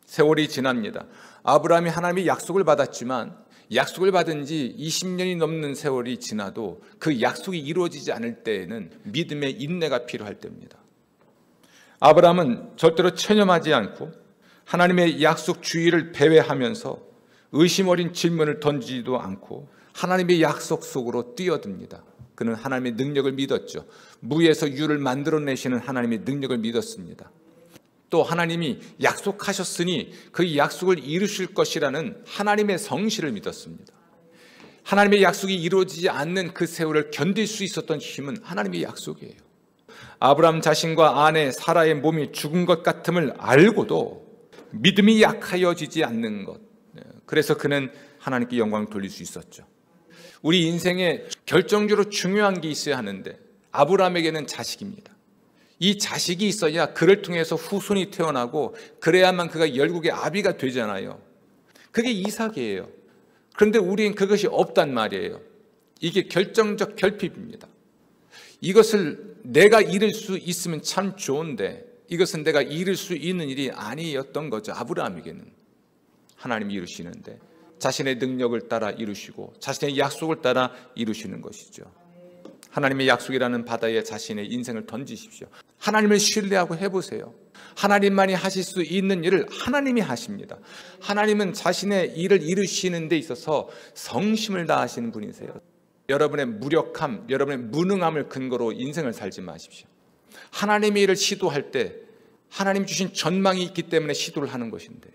세월이 지납니다. 아브라함이 하나님의 약속을 받았지만 약속을 받은 지 20년이 넘는 세월이 지나도 그 약속이 이루어지지 않을 때에는 믿음의 인내가 필요할 때입니다. 아브라함은 절대로 체념하지 않고 하나님의 약속 주의를 배회하면서 의심 어린 질문을 던지지도 않고 하나님의 약속 속으로 뛰어듭니다. 그는 하나님의 능력을 믿었죠. 무에서 유를 만들어내시는 하나님의 능력을 믿었습니다. 또 하나님이 약속하셨으니 그 약속을 이루실 것이라는 하나님의 성실을 믿었습니다. 하나님의 약속이 이루어지지 않는 그 세월을 견딜 수 있었던 힘은 하나님의 약속이에요. 아브라함 자신과 아내 사라의 몸이 죽은 것 같음을 알고도 믿음이 약하여지지 않는 것, 그래서 그는 하나님께 영광을 돌릴 수 있었죠. 우리 인생에 결정적으로 중요한 게 있어야 하는데 아브라함에게는 자식입니다. 이 자식이 있어야 그를 통해서 후손이 태어나고 그래야만 그가 열국의 아비가 되잖아요. 그게 이삭이에요. 그런데 우리는 그것이 없단 말이에요. 이게 결정적 결핍입니다. 이것을 내가 이룰 수 있으면 참 좋은데 이것은 내가 이룰 수 있는 일이 아니었던 거죠. 아브라함에게는. 하나님이 이루시는데 자신의 능력을 따라 이루시고 자신의 약속을 따라 이루시는 것이죠. 하나님의 약속이라는 바다에 자신의 인생을 던지십시오. 하나님을 신뢰하고 해보세요. 하나님만이 하실 수 있는 일을 하나님이 하십니다. 하나님은 자신의 일을 이루시는 데 있어서 성심을 다하시는 분이세요. 여러분의 무력함, 여러분의 무능함을 근거로 인생을 살지 마십시오. 하나님의 일을 시도할 때 하나님 주신 전망이 있기 때문에 시도를 하는 것인데요.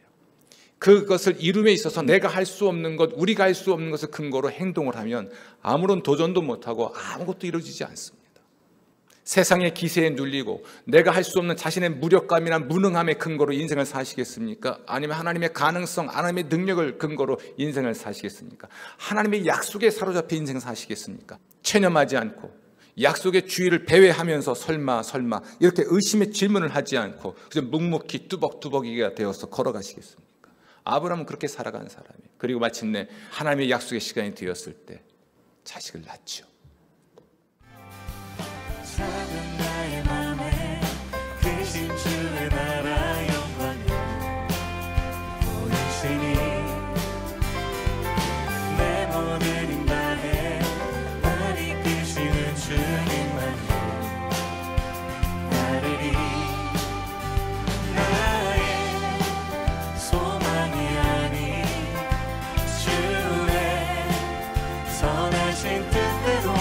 그것을 이룸에 있어서 내가 할 수 없는 것, 우리가 할 수 없는 것을 근거로 행동을 하면 아무런 도전도 못하고 아무것도 이루어지지 않습니다. 세상의 기세에 눌리고 내가 할 수 없는 자신의 무력감이나 무능함의 근거로 인생을 사시겠습니까? 아니면 하나님의 가능성, 하나님의 능력을 근거로 인생을 사시겠습니까? 하나님의 약속에 사로잡혀 인생 사시겠습니까? 체념하지 않고 약속의 주의를 배회하면서 설마 이렇게 의심의 질문을 하지 않고 그저 묵묵히 뚜벅뚜벅이가 되어서 걸어가시겠습니까? 아브라함은 그렇게 살아간 사람이에요. 그리고 마침내 하나님의 약속의 시간이 되었을 때 자식을 낳죠. 작은 나의 맘에 크신 주의 나라 영광을 보이시니 내 모든 인간에 날 이끄시는 주님만을 따르리. 나의 소망이 아닌 주의 선하신 뜻대로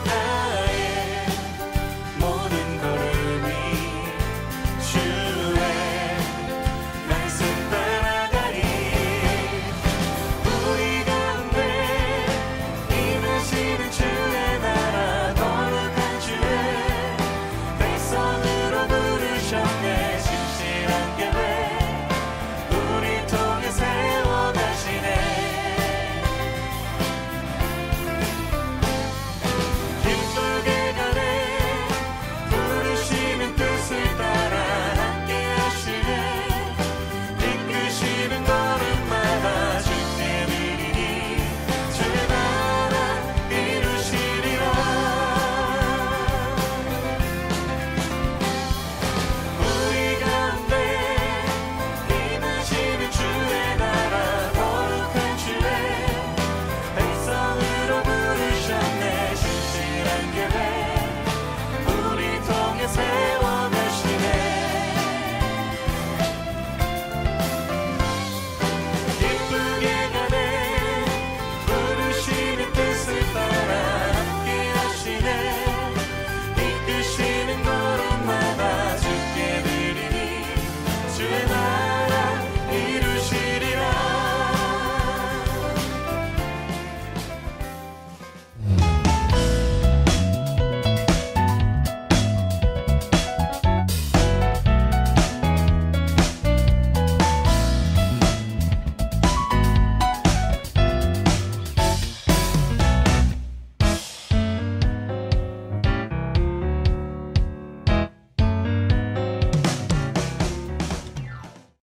나의 모든 걸음이 주